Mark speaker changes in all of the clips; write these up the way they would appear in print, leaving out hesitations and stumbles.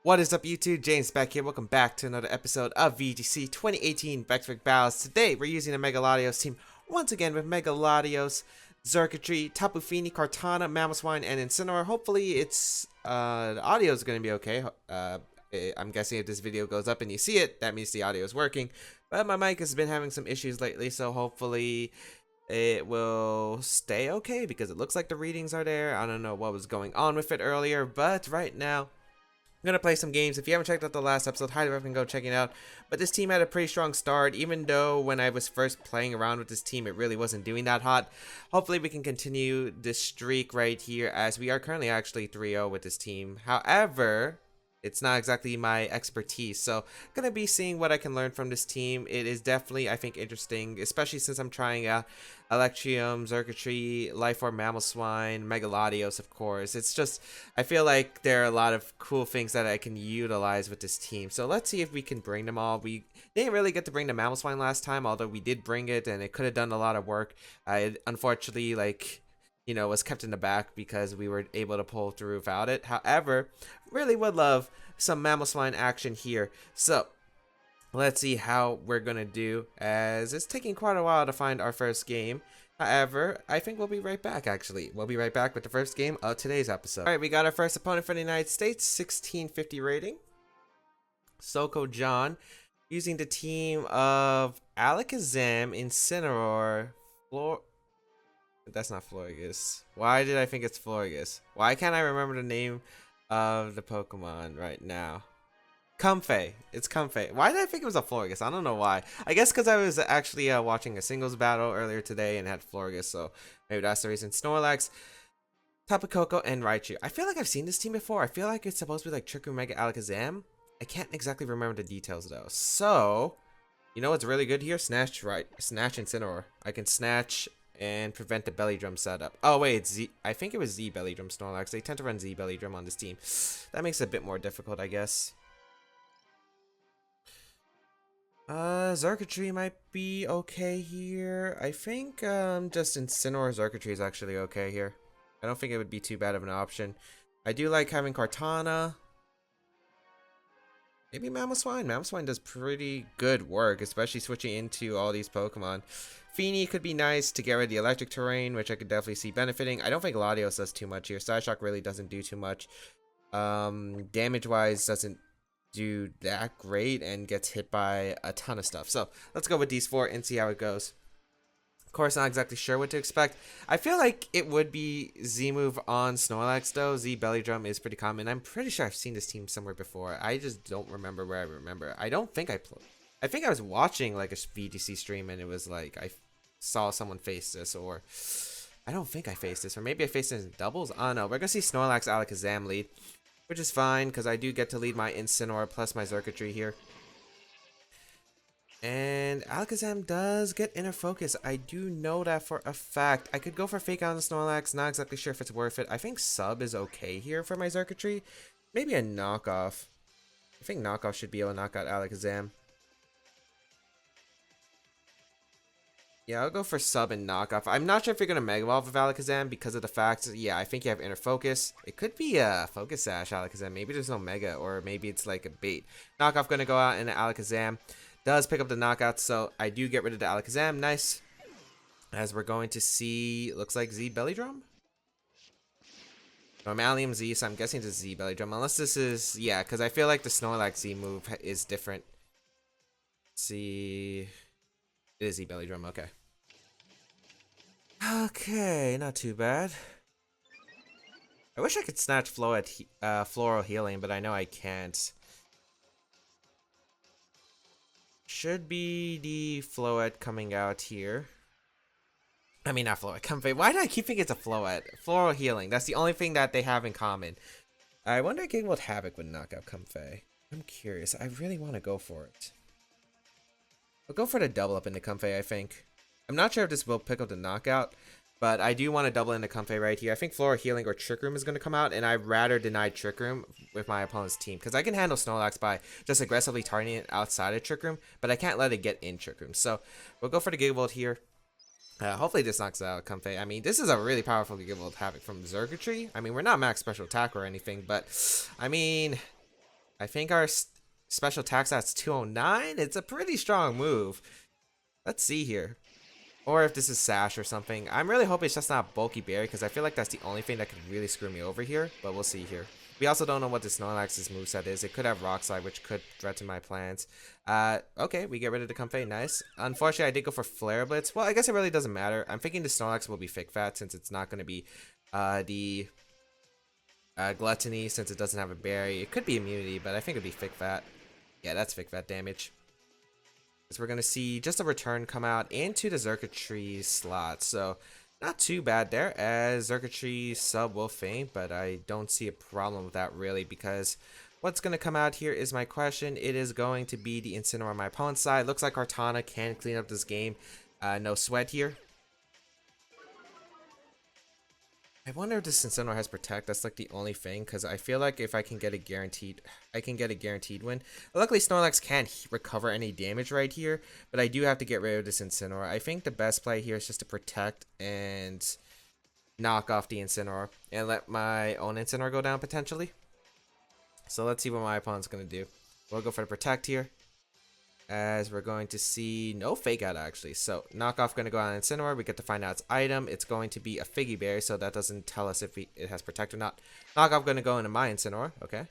Speaker 1: What is up, YouTube? James back here. Welcome back to another episode of VGC 2018 Back Battles. Today, we're using the Mega Latios team once again with Mega Latios, Xurkitree, Tapu Fini, Kartana, Mamoswine, and Incineroar. Hopefully, the audio is going to be okay. I'm guessing if this video goes up and you see it, that means the audio is working. But my mic has been having some issues lately, so hopefully it will stay okay because it looks like the readings are there. I don't know what was going on with it earlier, but right now, I'm gonna play some games. If you haven't checked out the last episode, highly recommend go checking it out. But this team had a pretty strong start, even though when I was first playing around with this team, it really wasn't doing that hot. Hopefully we can continue this streak right here, as we are currently actually 3-0 with this team. However, it's not exactly my expertise, so I'm gonna be seeing what I can learn from this team. It is definitely, I think, interesting, especially since I'm trying out Electrium, Xurkitree, Life Orb, Mamoswine, Mega Latios, of course. It's just, I feel like there are a lot of cool things that I can utilize with this team. So let's see if we can bring them all. We didn't really get to bring the Mamoswine last time, although we did bring it, and it could have done a lot of work. I unfortunately, was kept in the back because we were able to pull through without it. However, really would love some Mamoswine action here. So let's see how we're gonna do, as it's taking quite a while to find our first game. However, I think we'll be right back. Actually, we'll be right back with the first game of today's episode. All right, we got our first opponent for the United States, 1650 rating, Soko John, using the team of Alakazam, Incineroar, That's not Florges. Why did I think it's Florges? Why can't I remember the name of the Pokemon right now? Comfey. It's Comfey. Why did I think it was a Florges? I don't know why. I guess because I was actually watching a singles battle earlier today and had Florges, so maybe that's the reason. Snorlax, Tapu Koko, and Raichu. I feel like I've seen this team before. I feel like it's supposed to be like Trick Room Mega Alakazam. I can't exactly remember the details though. So, you know what's really good here? Snatch Incineroar. I can snatch and prevent the belly drum setup. Oh wait, I think it was Z belly drum Snorlax. They tend to run Z belly drum on this team. That makes it a bit more difficult, I guess. Xurkitree might be okay here. I think just Incineroar Xurkitree is actually okay here. I don't think it would be too bad of an option. I do like having Kartana. Maybe Mamoswine. Mamoswine does pretty good work, especially switching into all these Pokemon. Fini could be nice to get rid of the electric terrain, which I could definitely see benefiting. I don't think Latios does too much here. Psyshock really doesn't do too much. Damage-wise, doesn't do that great and gets hit by a ton of stuff. So let's go with these four and see how it goes. Of course, not exactly sure what to expect. I feel like it would be Z move on Snorlax though. Z belly drum is pretty common. I'm pretty sure I've seen this team somewhere before. I just don't remember where I remember. I don't think I think I was watching like a VGC stream and it was like I saw someone face this, or I don't think I faced this, or maybe I faced it in doubles. I don't know. We're gonna see Snorlax Alakazam lead, which is fine because I do get to lead my Incineroar plus my Xurkitree here. And Alakazam does get inner focus. I do know that for a fact. I could go for fake out on the Snorlax. Not exactly sure if it's worth it. I think sub is okay here for my Xurkitree. Maybe a knockoff. I think knockoff should be able to knock out Alakazam. Yeah, I'll go for sub and knockoff. I'm not sure if you're going to Mega Evolve with Alakazam because of the fact, yeah, I think you have inner focus. It could be a Focus Sash Alakazam. Maybe there's no Mega, or maybe it's like a bait. Knockoff going to go out into Alakazam. Does pick up the knockout, so I do get rid of the Alakazam. Nice. As we're going to see, looks like Z belly drum. Normalium Z, so I'm guessing it's Z belly drum. Unless this is, yeah, because I feel like the Snorlax Z move is different. Let's see. It is Z belly drum, okay. Okay, not too bad. I wish I could snatch Floral healing, but I know I can't. Should be the Floette coming out here. I mean, not Floette, Comfey. Why do I keep thinking it's a Floette? Floral healing. That's the only thing that they have in common. I wonder if Giggle Havoc would knock out Comfey. I'm curious. I really want to go for it. I'll go for the double up into Comfey, I think. I'm not sure if this will pick up the knockout, but I do want to double into Comfey right here. I think Floral Healing or Trick Room is going to come out, and I'd rather deny Trick Room with my opponent's team, because I can handle Snorlax by just aggressively targeting it outside of Trick Room, but I can't let it get in Trick Room. So we'll go for the Gigavolt here. Hopefully this knocks out Comfey. I mean, this is a really powerful Gigavolt Havoc from Xurkitree. I mean, we're not max special attack or anything, but I mean, I think our special attack stats 209. It's a pretty strong move. Let's see here. Or if this is Sash or something. I'm really hoping it's just not Bulky Berry because I feel like that's the only thing that could really screw me over here. But we'll see here. We also don't know what the Snorlax's moveset is. It could have Rock Slide, which could threaten my plans. Okay, we get rid of the Comfey. Nice. Unfortunately, I did go for Flare Blitz. Well, I guess it really doesn't matter. I'm thinking the Snorlax will be Thick Fat since it's not going to be the Gluttony since it doesn't have a berry. It could be Immunity, but I think it'd be Thick Fat. Yeah, that's Thick Fat damage. So we're going to see just a return come out into the Xurkitree slot. So not too bad there, as Xurkitree sub will faint, but I don't see a problem with that really because what's going to come out here is my question. It is going to be the Incineroar on my opponent's side. Looks like Kartana can clean up this game. No sweat here. I wonder if this Incineroar has Protect. That's like the only thing, because I feel like if I can get a guaranteed, win. Luckily, Snorlax can't recover any damage right here, but I do have to get rid of this Incineroar. I think the best play here is just to Protect and knock off the Incineroar and let my own Incineroar go down potentially. So let's see what my opponent's going to do. We'll go for the Protect here, as we're going to see no Fake Out actually. So knockoff going to go on Incineroar. We get to find out its item. It's going to be a Figgy Berry, so that doesn't tell us if it has Protect or not. Knockoff going to go into my Incineroar. Okay.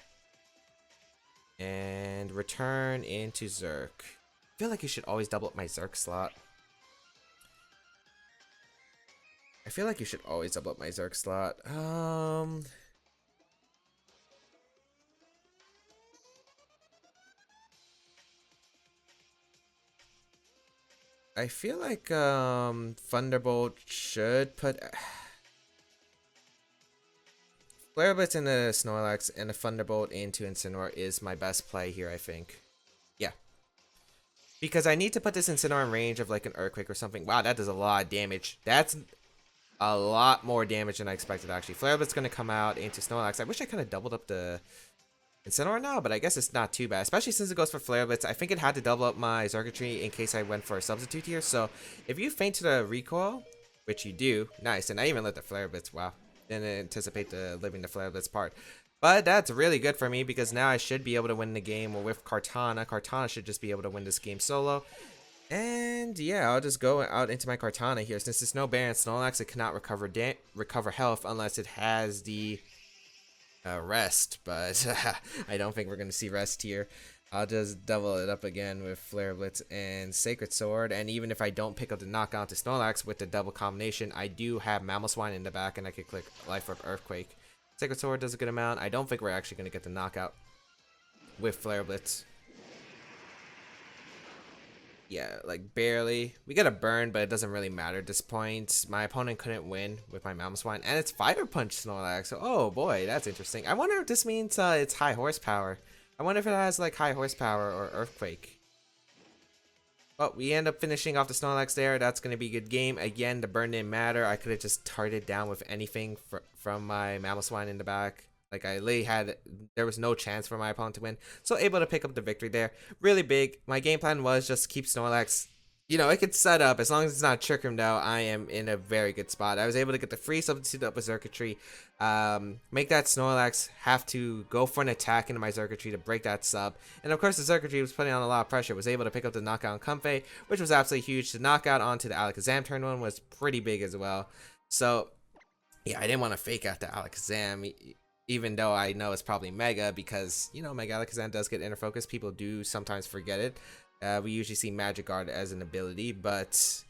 Speaker 1: And return into Xurk. I feel like you should always double up my Xurk slot. I feel like Thunderbolt should put Flare Blitz into Snorlax and a Thunderbolt into Incineroar is my best play here, I think. Yeah. Because I need to put this Incineroar in range of like an Earthquake or something. Wow, that does a lot of damage. That's a lot more damage than I expected actually. Flare Blitz going to come out into Snorlax. I wish I could have doubled up the Incineroar now, but I guess it's not too bad, especially since it goes for Flare Blitz. I think it had to double up my Xurkitree in case I went for a substitute here. So if you feint to the recoil, which you do, nice. And I even let the Flare Blitz. Wow, didn't anticipate living the Flare Blitz part. But that's really good for me because now I should be able to win the game with Kartana. Kartana should just be able to win this game solo. And yeah, I'll just go out into my Kartana here. Since there's no Bear and Snorlax, it cannot recover health unless it has the rest, but I don't think we're going to see rest here. I'll just double it up again with Flare Blitz and Sacred Sword, and even if I don't pick up the knockout to Snorlax with the double combination, I do have Mamoswine in the back and I could click Life Orb Earthquake. Sacred Sword does a good amount. I don't think we're actually going to get the knockout with Flare Blitz. Yeah, like barely. We got a burn, but it doesn't really matter at this point. My opponent couldn't win with my Mamoswine, and it's Fire Punch Snorlax. So, oh boy, that's interesting. I wonder if this means it's high horsepower. I wonder if it has like high horsepower or Earthquake. Well, we end up finishing off the Snorlax there. That's going to be a good game. Again, the burn didn't matter. I could have just targeted down with anything from my Mamoswine in the back. Like, I literally had, there was no chance for my opponent to win. So, able to pick up the victory there. Really big. My game plan was just keep Snorlax. You know, it could set up. As long as it's not Trick Room, though, I am in a very good spot. I was able to get the free substitute up with Xurkitree. Make that Snorlax have to go for an attack into my Xurkitree to break that sub. And, of course, the Xurkitree was putting on a lot of pressure. Was able to pick up the knockout on Comfey, which was absolutely huge. The knockout onto the Alakazam turn one was pretty big as well. So, yeah, I didn't want to fake out the Alakazam. Even though I know it's probably Mega, because, you know, Mega Latias does get inner focus. People do sometimes forget it. We usually see Magic Guard as an ability, but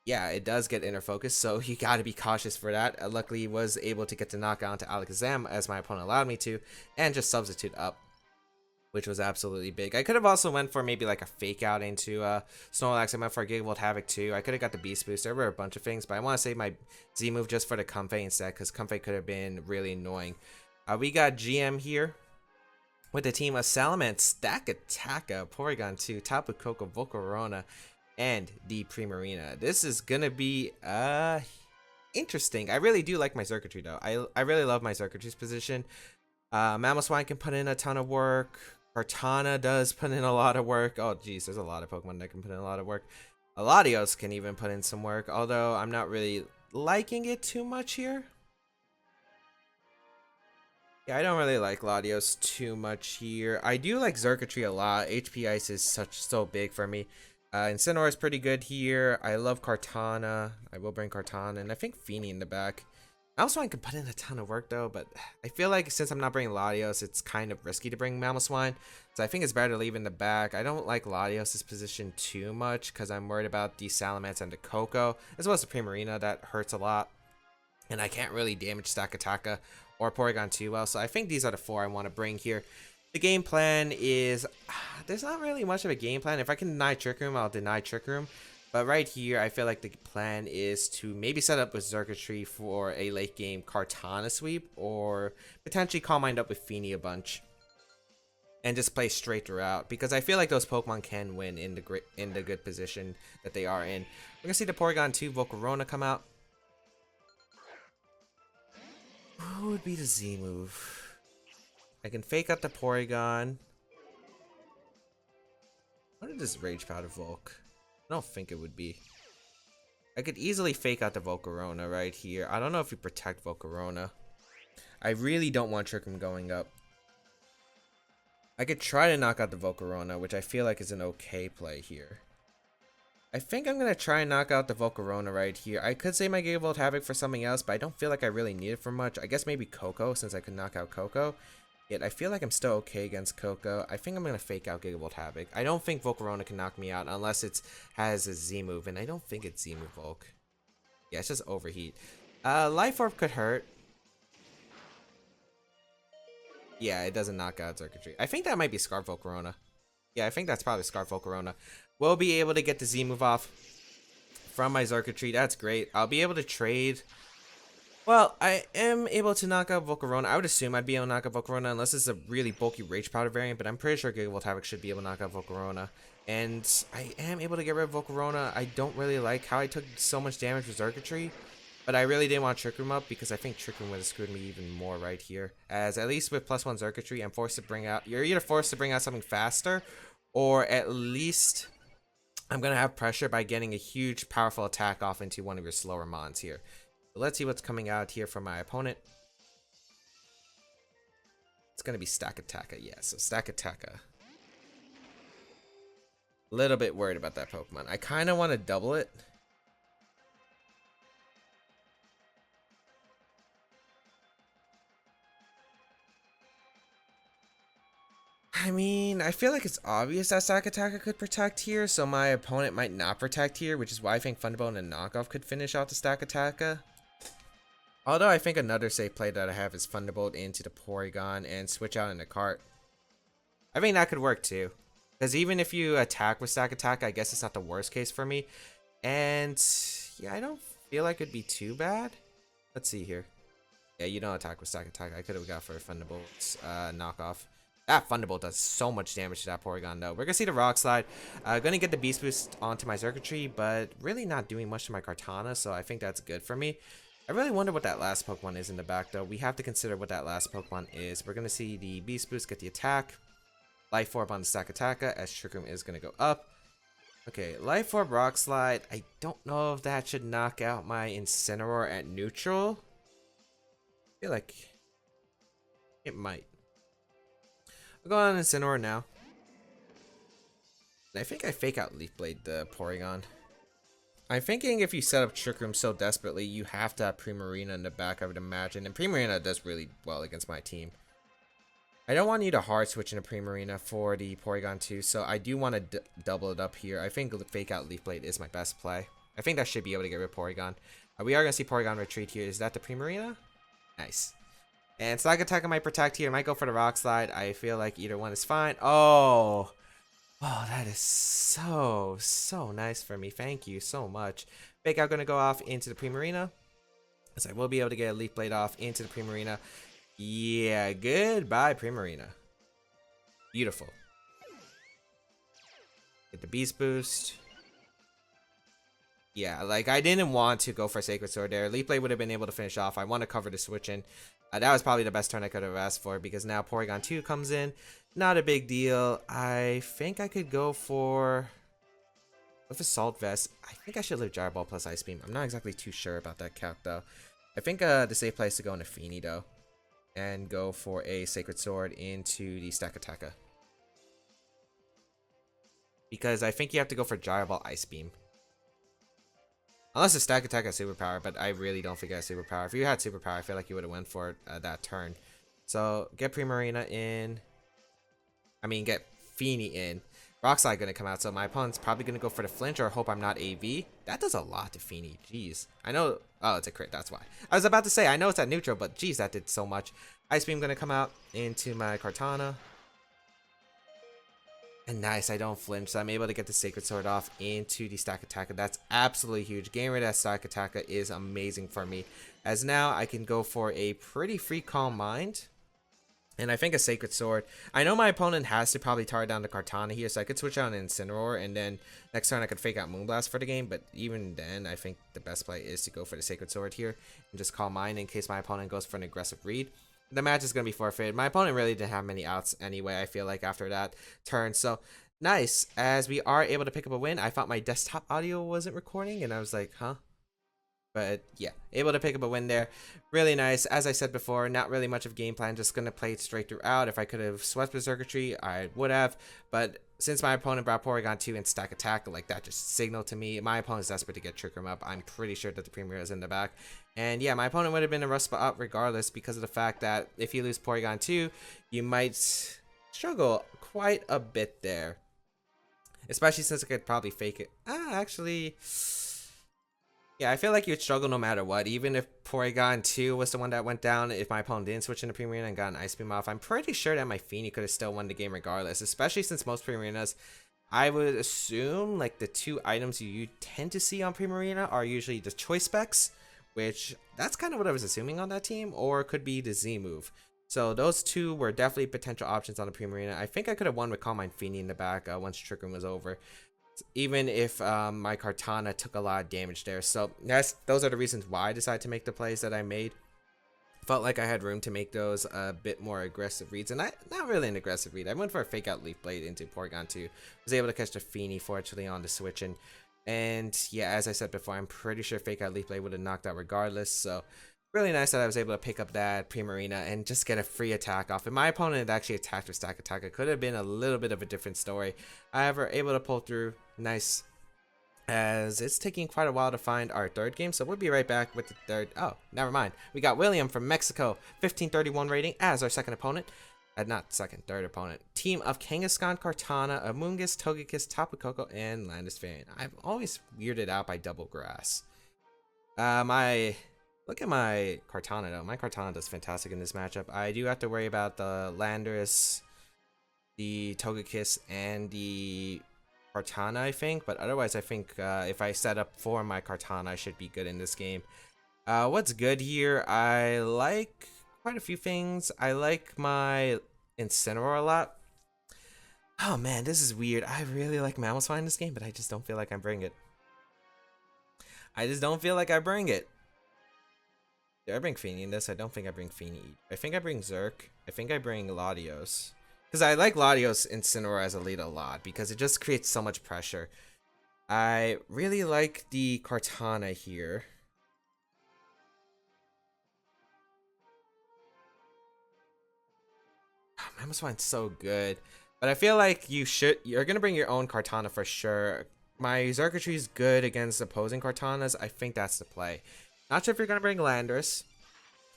Speaker 1: yeah, it does get inner focus, so you got to be cautious for that. Luckily, was able to get the knockout onto Alakazam as my opponent allowed me to, and just substitute up, which was absolutely big. I could have also went for maybe like a fake out into Snorlax. I went for a Gigavolt Havoc too. I could have got the Beast Boost. There were a bunch of things, but I want to save my Z move just for the Comfey instead, because Comfey could have been really annoying. We got GM here with the team of Salamence, Stakataka, Porygon 2, Tapu Koko, Volcarona, and the Primarina. This is gonna be interesting. I really do like my Xurkitree though. I really love my Xurkitree's position. Mamoswine can put in a ton of work. Kartana does put in a lot of work. Oh geez, there's a lot of Pokemon that can put in a lot of work. Latios can even put in some work, although I'm not really liking it too much here. Yeah, I don't really like Latios too much here. I do like Xurkitree a lot. HP Ice is so big for me. Incineroar is pretty good here. I love Kartana. I will bring Kartana, and I think Feeny in the back. Mamoswine could put in a ton of work though, but I feel like since I'm not bringing Latios, it's kind of risky to bring Mamoswine. So I think it's better to leave in the back. I don't like Latios' position too much because I'm worried about the Salamence and the Coco, as well as the Primarina. That hurts a lot. And I can't really damage Stakataka or Porygon too well. So I think these are the 4 I want to bring here. The game plan is, there's not really much of a game plan. If I can deny Trick Room, I'll deny Trick Room. But right here, I feel like the plan is to maybe set up with Xurkitree for a late game Kartana sweep, or potentially Calm Mind up with Feeny a bunch, and just play straight throughout, because I feel like those Pokemon can win in the good position that they are in. We're gonna see the Porygon 2 Volcarona come out. Who would be the Z move? I can fake out the Porygon. What is this Rage Powder Volk? I don't think it would be. I could easily fake out the Volcarona right here. I don't know if you protect Volcarona. I really don't want Trick Room going up. I could try to knock out the Volcarona, which I feel like is an okay play here. I think I'm going to try and knock out the Volcarona right here. I could say my Gigavolt Havoc for something else, but I don't feel like I really need it for much. I guess maybe Coco, since I could knock out Coco. Yet I feel like I'm still okay against Coco. I think I'm going to fake out Gigavolt Havoc. I don't think Volcarona can knock me out unless it has a Z move, and I don't think it's Z move Volk. Yeah, it's just Overheat. Life Orb could hurt. Yeah, it doesn't knock out Xurkitree. I think that might be Scarf Volcarona. Yeah, I think that's probably Scarf Volcarona. We'll be able to get the Z move off from my Xurkitree. That's great. I'll be able to trade. Well, I am able to knock out Volcarona. I would assume I'd be able to knock out Volcarona unless it's a really bulky Rage Powder variant, but I'm pretty sure Gigavolt Havoc should be able to knock out Volcarona. And I am able to get rid of Volcarona. I don't really like how I took so much damage with Xurkitree, but I really didn't want Trick Room up because I think Trick Room would have screwed me even more right here. As at least with +1 Xurkitree, I'm forced to bring out, you're either forced to bring out something faster, or at least I'm going to have pressure by getting a huge powerful attack off into one of your slower mons here. So let's see what's coming out here from my opponent. It's going to be Stakataka. Yeah, so Stakataka. A little bit worried about that Pokemon. I kind of want to double it. I mean, I feel like it's obvious that Stakataka could protect here, so my opponent might not protect here, which is why I think Thunderbolt and Knockoff could finish out the Stakataka. Although I think another safe play that I have is Thunderbolt into the Porygon and switch out in the cart. I think that could work too. Because even if you attack with Stakataka, I guess it's not the worst case for me. And yeah, I don't feel like it'd be too bad. Let's see here. Yeah, you don't attack with Stakataka. I could have got for a Thunderbolt's knockoff. That Thunderbolt does so much damage to that Porygon though. We're gonna see the Rock Slide. Gonna get the Beast Boost onto my Xurkitree, but really not doing much to my Kartana, so I think that's good for me. I really wonder what that last Pokemon is in the back though. We have to consider what that last Pokemon is. We're gonna see the Beast Boost get the attack. Life Orb on the Stakataka as Trick Room is gonna go up. Okay, Life Orb Rock Slide. I don't know if that should knock out my Incineroar at neutral. I feel like it might. I'll go on Incineroar now. And I think I fake out Leaf Blade the Porygon. I'm thinking if you set up Trick Room so desperately, you have to have Primarina in the back, I would imagine. And Primarina does really well against my team. I don't want you to hard switch into Primarina for the Porygon 2, so I do want to double it up here. I think fake out Leaf Blade is my best play. I think that should be able to get rid of Porygon. We are going to see Porygon retreat here. Is that the Primarina? Nice. And Stakataka might protect here. Might go for the Rock Slide. I feel like either one is fine. Oh, that is so nice for me. Thank you so much. Fake out going to go off into the Primarina. As I will be able to get a Leaf Blade off into the Primarina. Yeah, goodbye Primarina. Beautiful. Get the Beast Boost. Yeah, like I didn't want to go for Sacred Sword there. Leaf Blade would have been able to finish off. I want to cover the switch in. That was probably the best turn I could have asked for because now Porygon 2 comes in. Not a big deal. I think I could go for... with Assault Vest. I think I should live Gyro Ball plus Ice Beam. I'm not exactly too sure about that count though. I think the safe place to go into Feeny though. and go for a Sacred Sword into the Stakataka. Because I think you have to go for Gyro Ball Ice Beam. Unless the Stakataka has superpower, but I really don't think it has superpower. If you had superpower, I feel like you would have went for it that turn. So get Primarina in. I mean, get Feeny in. Rock Slide gonna come out, so my opponent's probably gonna go for the flinch or hope I'm not AV. That does a lot to Feeny. Jeez. I know. Oh, it's a crit. That's why. I was about to say, I know it's at neutral, but geez, that did so much. Ice Beam gonna come out into my Kartana. And nice, I don't flinch, so I'm able to get the Sacred Sword off into the Stakataka. That's absolutely huge. Getting rid of that Stakataka is amazing for me, as now I can go for a pretty free Calm Mind. And I think a Sacred Sword. I know my opponent has to probably tar down the Kartana here, so I could switch out an Incineroar, and then next turn I could fake out Moonblast for the game. But even then, I think the best play is to go for the Sacred Sword here and just Calm Mind in case my opponent goes for an aggressive read. The match is going to be forfeited. My opponent really didn't have many outs anyway, I feel like, after that turn. So, nice. As we are able to pick up a win, I thought my desktop audio wasn't recording, and I was like, huh? But, yeah, able to pick up a win there. Really nice. As I said before, not really much of game plan. Just going to play it straight throughout. If I could have swept with Xurkitree, I would have. But since my opponent brought Porygon 2 and Stack Attack, like that just signaled to me. My opponent's desperate to get Trick Room up. I'm pretty sure that the Premier is in the back. And yeah, my opponent would have been in a rough spot regardless because of the fact that if you lose Porygon 2, you might struggle quite a bit there. Especially since I could probably fake it. Actually, yeah, I feel like you'd struggle no matter what. Even if Porygon 2 was the one that went down, if my opponent didn't switch into Primarina and got an Ice Beam off, I'm pretty sure that my Feeny could have still won the game regardless. Especially since most Primarinas, I would assume, like, the two items you tend to see on Primarina are usually the Choice Specs, which that's kind of what I was assuming on that team, or it could be the Z move. So those two were definitely potential options on the Primarina. I think I could have won with Calm Mind Feeny in the back once Trick Room was over, even if my Kartana took a lot of damage there. So those are the reasons why I decided to make the plays that I made. Felt like I had room to make those a bit more aggressive reads, and not really an aggressive read. I went for a fake out Leaf Blade into Porygon 2. Was able to catch the Feeny fortunately on the switch, and yeah, as I said before, I'm pretty sure fake out Leaf Blade would have knocked out regardless. So really nice that I was able to pick up that Primarina and just get a free attack off. If my opponent had actually attacked with Stack Attack, it could have been a little bit of a different story. However, able to pull through. Nice. As it's taking quite a while to find our third game, so we'll be right back with the third. Oh, never mind. We got William from Mexico, 1531 rating as our second opponent. Not second, third opponent. Team of Kangaskhan, Kartana, Amoonguss, Togekiss, Tapu Koko, and Landis variant. I'm always weirded out by Double Grass. Look at my Kartana though. My Kartana does fantastic in this matchup. I do have to worry about the Landorus, the Togekiss, and the Kartana, I think, but otherwise I think if I set up for my Kartana, I should be good in this game. What's good here? I like quite a few things. I like my Incineroar a lot. Oh man, this is weird. I really like Mamoswine in this game, but I just don't feel like I bring it. I just don't feel like I bring it. Do I bring Feeny in this? I don't think I bring Feeny. I think I bring Zerk. I think I bring Latios. Because I like Latios Incineroar as a lead a lot, because it just creates so much pressure. I really like the Kartana here. Oh, Mamoswine's so good. But I feel like you're going to bring your own Kartana for sure. My Xurkitree is good against opposing Kartanas. I think that's the play. Not sure if you're going to bring Landorus.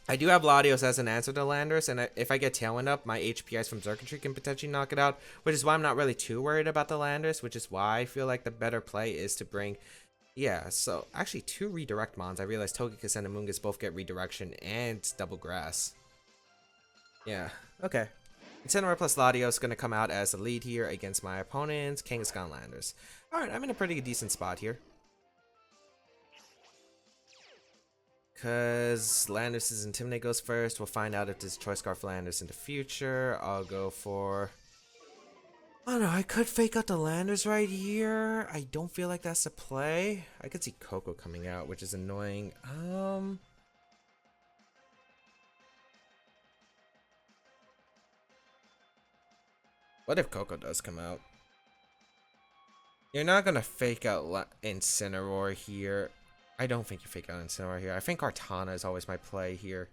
Speaker 1: I do have Latios as an answer to Landorus, and if I get Tailwind up, my HPIs from Xurkitree can potentially knock it out, which is why I'm not really too worried about the Landorus, which is why I feel like the better play is to bring... Yeah, so actually 2 redirect mons. I realized Togekiss and Amoonguss both get redirection and double grass. Yeah, okay. Incineroar plus Latios is going to come out as the lead here against my opponents, Kangaskhan Landorus. Alright, I'm in a pretty decent spot here. Because Landorus's Intimidate goes first. We'll find out if there's Choice Scarf for Landorus in the future. I'll go for... Oh no, I could fake out the Landorus right here. I don't feel like that's the play. I could see Coco coming out, which is annoying. What if Coco does come out? You're not going to fake out Incineroar here. I don't think you fake out Incineroar here. I think Kartana is always my play here.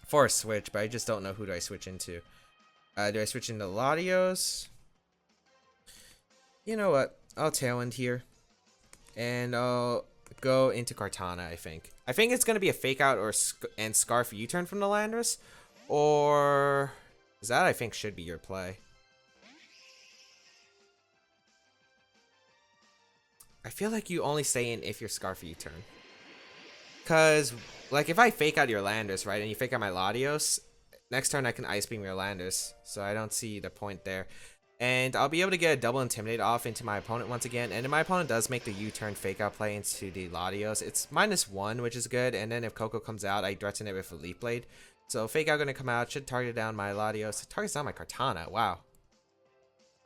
Speaker 1: for a switch, but I just don't know who do I switch into. Do I switch into Latios? You know what? I'll Tailwind here. And I'll go into Kartana, I think. I think it's going to be a Fake Out or and Scarf U-turn from the Landorus. Or... that, I think, should be your play. I feel like you only stay in if you're Scarf U-turn. Because, like, if I Fake Out your Landorus, right, and you Fake Out my Latios, next turn I can Ice Beam your Landorus. So I don't see the point there. And I'll be able to get a double Intimidate off into my opponent once again. And if my opponent does make the U-turn Fake Out play into the Latios, it's -1, which is good. And then if Coco comes out, I threaten it with a Leaf Blade. So Fake Out going to come out, should target down my Latios. It targets down my Kartana, wow.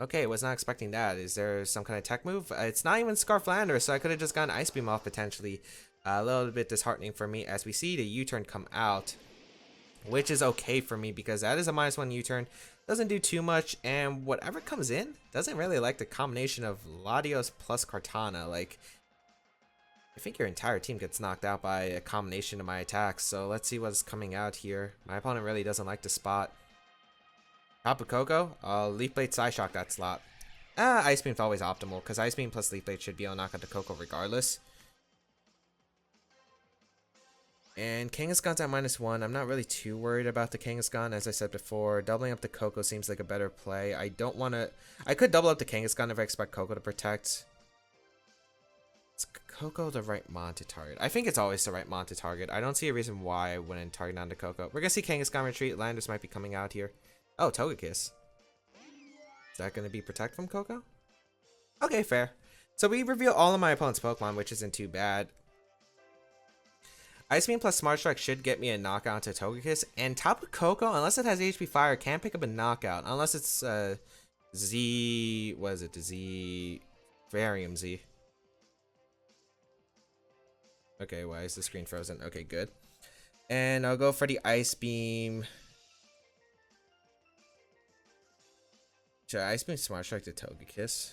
Speaker 1: Okay, was not expecting that. Is there some kind of tech move? It's not even Scarf Landorus, so I could have just gotten Ice Beam off potentially. A little bit disheartening for me as we see the U-turn come out. Which is okay for me because that is a -1 U-turn. Doesn't do too much, and whatever comes in doesn't really like the combination of Latios plus Kartana. Like, I think your entire team gets knocked out by a combination of my attacks. So let's see what's coming out here. My opponent really doesn't like the spot. Top of Coco, Leaf Blade Psyshock that slot. Ice Beam's always optimal because Ice Beam plus Leaf Blade should be able to knock out the Coco regardless. And Kangaskhan's at -1. I'm not really too worried about the Kangaskhan. As I said before, doubling up the Coco seems like a better play. I don't want to... I could double up the Kangaskhan if I expect Coco to protect. Is Coco the right mon to target? I think it's always the right mon to target. I don't see a reason why I wouldn't target down to Coco. We're going to see Kangaskhan retreat. Landorus might be coming out here. Oh, Togekiss. Is that going to be protect from Coco? Okay, fair. So we reveal all of my opponent's Pokemon, which isn't too bad. Ice Beam plus Smart Strike should get me a knockout to Togekiss. And Tapu Koko, unless it has HP Fire, can't pick up a knockout. Unless it's Z... what is it? The Z... Varium Z. Okay, why is the screen frozen? Okay, good. And I'll go for the Ice Beam. Should I Ice Beam Smart Strike to Togekiss?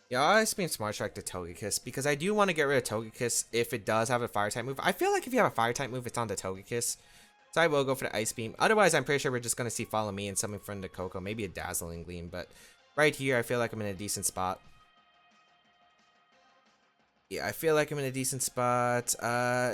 Speaker 1: Yeah, I'll Ice Beam Smart Strike to Togekiss because I do want to get rid of Togekiss if it does have a Fire type move. I feel like if you have a Fire type move, it's on the Togekiss. So I will go for the Ice Beam. Otherwise, I'm pretty sure we're just going to see Follow Me and something from the Coco. Maybe a Dazzling Gleam, but right here, I feel like I'm in a decent spot. Yeah, I feel like I'm in a decent spot.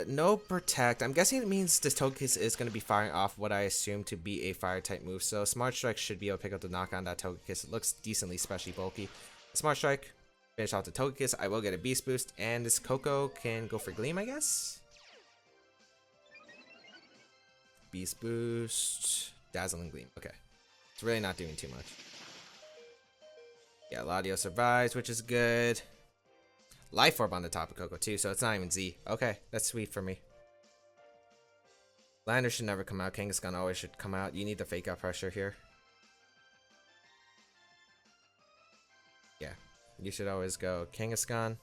Speaker 1: No Protect. I'm guessing it means this Togekiss is going to be firing off what I assume to be a Fire type move. So Smart Strike should be able to pick up the knock on that Togekiss. It looks decently specially bulky. Smart Strike. Finish off the Togekiss. I will get a Beast Boost. And this Coco can go for Gleam, I guess. Beast Boost. Dazzling Gleam. Okay. It's really not doing too much. Yeah, Latios survives, which is good. Life Orb on the top of Coco too, so it's not even Z. Okay, that's sweet for me. Lander should never come out. Kangaskhan always should come out. You need the Fake Out pressure here. Yeah, you should always go Kangaskhan.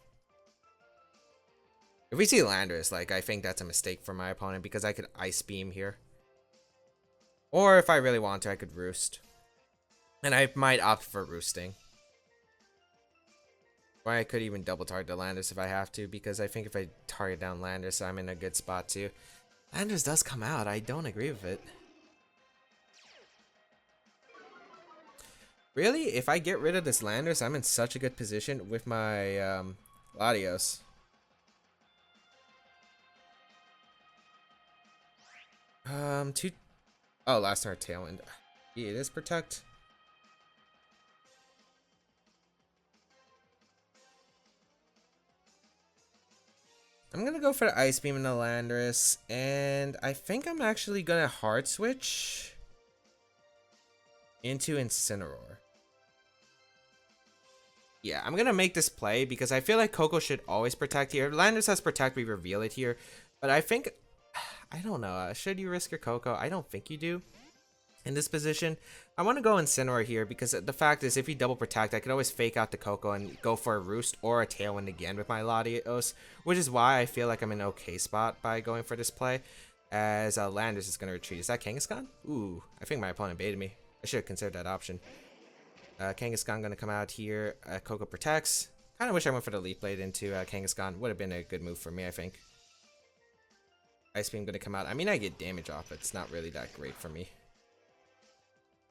Speaker 1: If we see Landorus, like, I think that's a mistake for my opponent because I could Ice Beam here. Or if I really want to, I could Roost. And I might opt for Roosting. Or I could even double target the Landorus if I have to, because I think if I target down Landorus, I'm in a good spot too. Landorus does come out. I don't agree with it. Really? If I get rid of this Landorus, I'm in such a good position with my Latios. Oh, last turn Tailwind. Yeah, it is Protect. I'm gonna go for the Ice Beam and the Landorus, and I think I'm actually gonna hard switch into Incineroar. Yeah, I'm gonna make this play because I feel like Coco should always Protect here. Landorus has Protect, we reveal it here, but I think, I don't know, should you risk your Coco? I don't think you do. In this position, I want to go Incineroar here because the fact is if you double Protect, I could always Fake Out the Coco and go for a Roost or a Tailwind again with my Latios, which is why I feel like I'm in an okay spot by going for this play, as Landorus is going to retreat. Is that Kangaskhan? Ooh, I think my opponent baited me. I should have considered that option. Kangaskhan going to come out here. Coco protects. Kind of wish I went for the Leaf Blade into Kangaskhan. Would have been a good move for me, I think. Ice Beam gonna come out. I mean, I get damage off, but it's not really that great for me.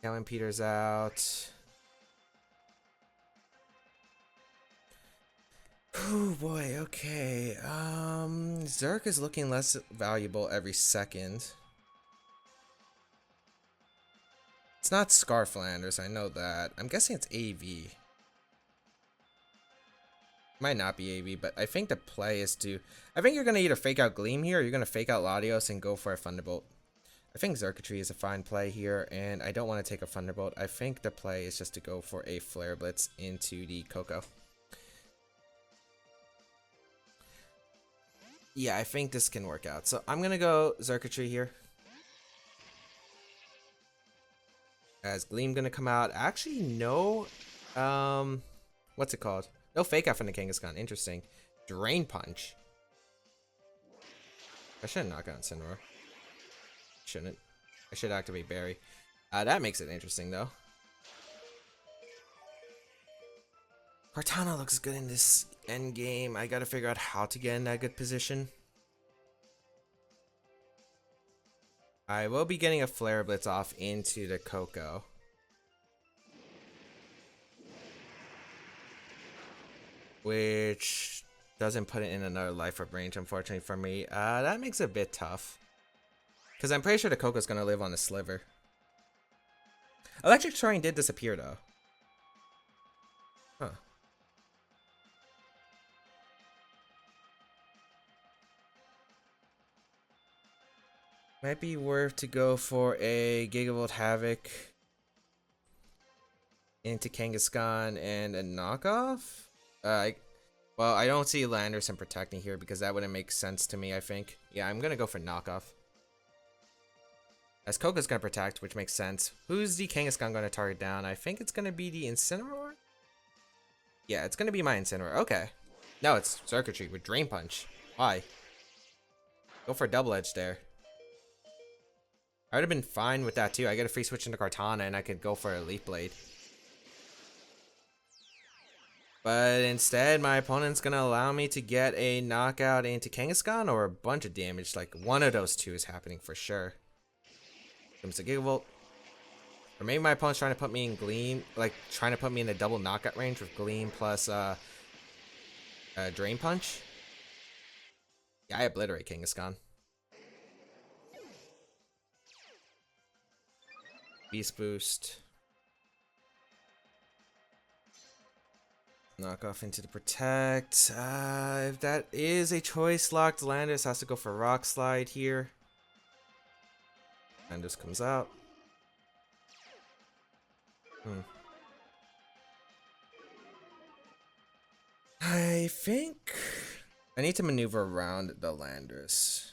Speaker 1: Tailwind peters out. Oh boy, okay. Zerk is looking less valuable every second. It's not Scarflanders, I know that. I'm guessing it's AV. Might not be AV, but I think the play is to... I think you're going to either fake out Gleam here, or you're going to fake out Latios and go for a Thunderbolt. I think Xurkitree is a fine play here, and I don't want to take a Thunderbolt. I think the play is just to go for a Flare Blitz into the Coco. Yeah, I think this can work out. So I'm going to go Xurkitree here. As Gleam going to come out. Actually, no... what's it called? No fake out from the Kangaskhan. Interesting. Drain Punch. I shouldn't knock out Incineroar. Shouldn't. I should activate Berry. That makes it interesting, though. Kartana looks good in this end game. I gotta figure out how to get in that good position. I will be getting a Flare Blitz off into the Coco. Which doesn't put it in another Life Orb range, unfortunately for me. That makes it a bit tough. Because I'm pretty sure the Coco's going to live on the Sliver. Electric Terrain did disappear, though. Huh. Might be worth to go for a Gigavolt Havoc into Kangaskhan and a knockoff? Well, I don't see Landerson protecting here because that wouldn't make sense to me, I think. Yeah, I'm going to go for knockoff. As Coco's going to protect, which makes sense. Who's the Kangaskhan going to target down? I think it's going to be the Incineroar? Yeah, it's going to be my Incineroar. Okay. No, it's Xurkitree with Drain Punch. Why? Go for a double edge there. I would have been fine with that too. I get a free switch into Kartana and I could go for a Leaf Blade. But instead, my opponent's going to allow me to get a knockout into Kangaskhan or a bunch of damage. Like, one of those two is happening for sure. Comes a Gigavolt. Or maybe my opponent's trying to put me in Gleam. Like, trying to put me in a double knockout range with Gleam plus Drain Punch. Yeah, I obliterate Kangaskhan. Beast Boost. Knock off into the Protect. If that is a choice locked, Landis has to go for Rock Slide here. Landis comes out. I think I need to maneuver around the Landis.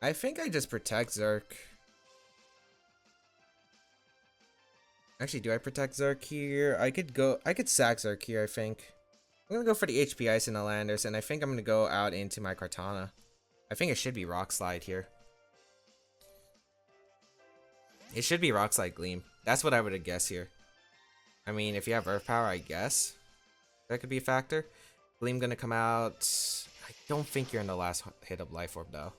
Speaker 1: I think I just protect Zerk. Actually, do I protect Zerk here? I could sack Zerk here, I think. I'm gonna go for the HP Ice in the Landers, and I think I'm gonna go out into my Kartana. I think it should be Rock Slide here. It should be Rock Slide Gleam. That's what I would have guessed here. I mean, if you have Earth Power, I guess that could be a factor. Gleam gonna come out. I don't think you're in the last hit of Life Orb, though.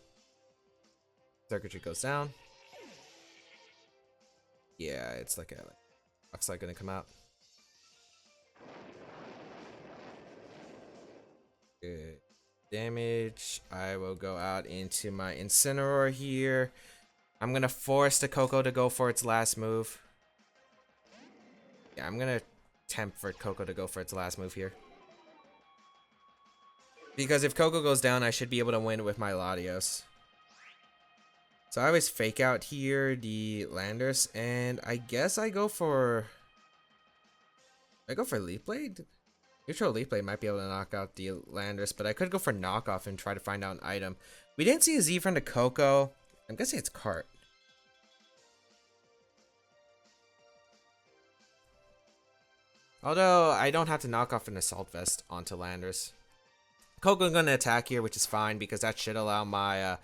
Speaker 1: Xurkitree goes down. Yeah, it's like a Rock Slide gonna come out. Good damage. I will go out into my Incineroar here. I'm gonna force the Coco to go for its last move. Yeah, I'm gonna tempt for Coco to go for its last move here. Because if Coco goes down, I should be able to win with my Latios. So I always fake out here the Landers, and I guess I go for Leaf Blade. Neutral Leaf Blade might be able to knock out the Landers, but I could go for knockoff and try to find out an item. We didn't see a Z from the Coco. I'm guessing it's Cart. Although I don't have to knock off an Assault Vest onto Landers. Coco gonna attack here, which is fine because that should allow my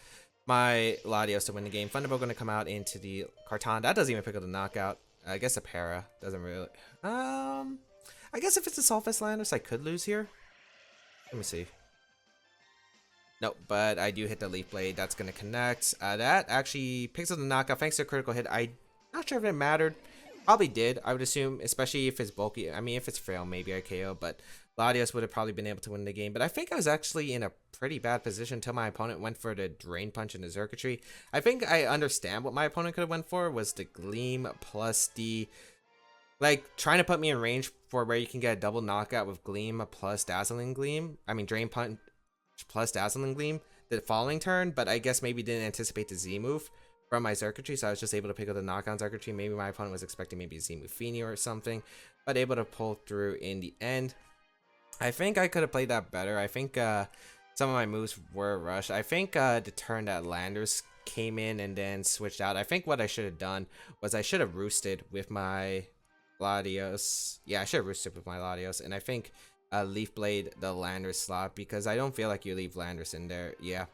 Speaker 1: my Latios to win the game. Thunderbolt gonna come out into the Kartana. That doesn't even pick up the knockout. I guess a para doesn't really. I guess if it's a Sulfus Landorus, I could lose here. Let me see. Nope, but I do hit the Leaf Blade. That's gonna connect. That actually picks up the knockout thanks to a critical hit. I'm not sure if it mattered. Probably did, I would assume, especially if it's bulky. I mean, if it's frail, maybe I KO, but Latios would have probably been able to win the game. But I think I was actually in a pretty bad position until my opponent went for the Drain Punch and the Xurkitree. I think I understand what my opponent could have went for was the Gleam plus the... like, trying to put me in range for where you can get a double knockout with Gleam plus Dazzling Gleam. I mean, Drain Punch plus Dazzling Gleam the following turn, but I guess maybe didn't anticipate the Z move from my Xurkitree, so I was just able to pick up the knockout Xurkitree. Maybe my opponent was expecting maybe a Z move Feeny or something, but able to pull through in the end. I think I could have played that better. I think some of my moves were rushed. I think the turn that Landorus came in and then switched out, I think what I should have done was I should have roosted with my Latios. Yeah, I should have roosted with my Latios, and I think Leaf Blade the Landorus slot, because I don't feel like you leave Landorus in there. Yeah,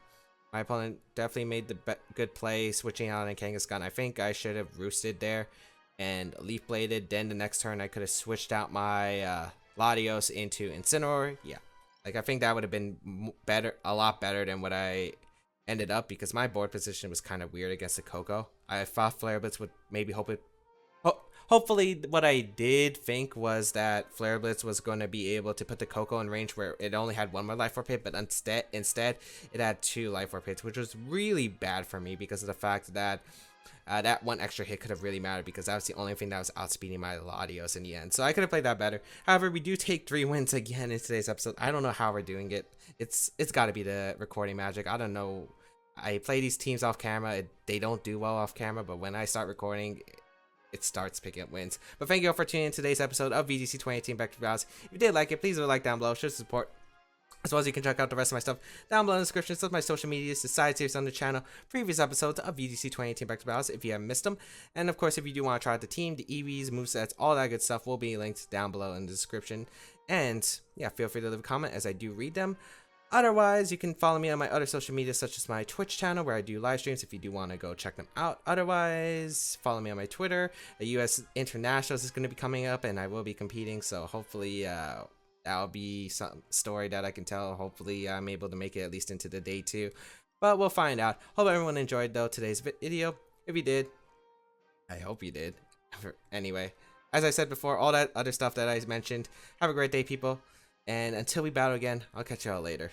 Speaker 1: my opponent definitely made the good play switching out on Kangaskhan. I think I should have roosted there and Leaf Bladed. Then the next turn I could have switched out my Latios into Incineroar. Yeah, like I think that would have been better, a lot better than what I ended up, because my board position was kind of weird against the Coco. I thought Flare Blitz would maybe hopefully what I did think was that Flare Blitz was going to be able to put the Coco in range where it only had one more Life Orb hit, but instead it had 2 Life Orb hits, which was really bad for me because of the fact that that one extra hit could have really mattered, because that was the only thing that was outspeeding my Latios in the end. So I could have played that better. However, we do take 3 wins again in today's episode. I don't know how we're doing it. It's got to be the recording magic. I don't know. I play these teams off camera. They don't do well off camera, but when I start recording, it starts picking up wins. But thank you all for tuning in to today's episode of VGC 2018 Back to Battles. If you did like it, please leave a like down below. Show support. As well as you can check out the rest of my stuff down below in the description. So my social medias, the side series on the channel, previous episodes of VGC 2018 Back to Battles if you haven't missed them. And of course, if you do want to try out the team, the EVs, movesets, all that good stuff will be linked down below in the description. And yeah, feel free to leave a comment as I do read them. Otherwise, you can follow me on my other social media, such as my Twitch channel, where I do live streams if you do want to go check them out. Otherwise, follow me on my Twitter. The US Internationals is going to be coming up, and I will be competing, so hopefully that'll be some story that I can tell. Hopefully, I'm able to make it at least into the day 2, but we'll find out. Hope everyone enjoyed, though, today's video. If you did, I hope you did. Anyway, as I said before, all that other stuff that I mentioned, have a great day, people. And until we battle again, I'll catch y'all later.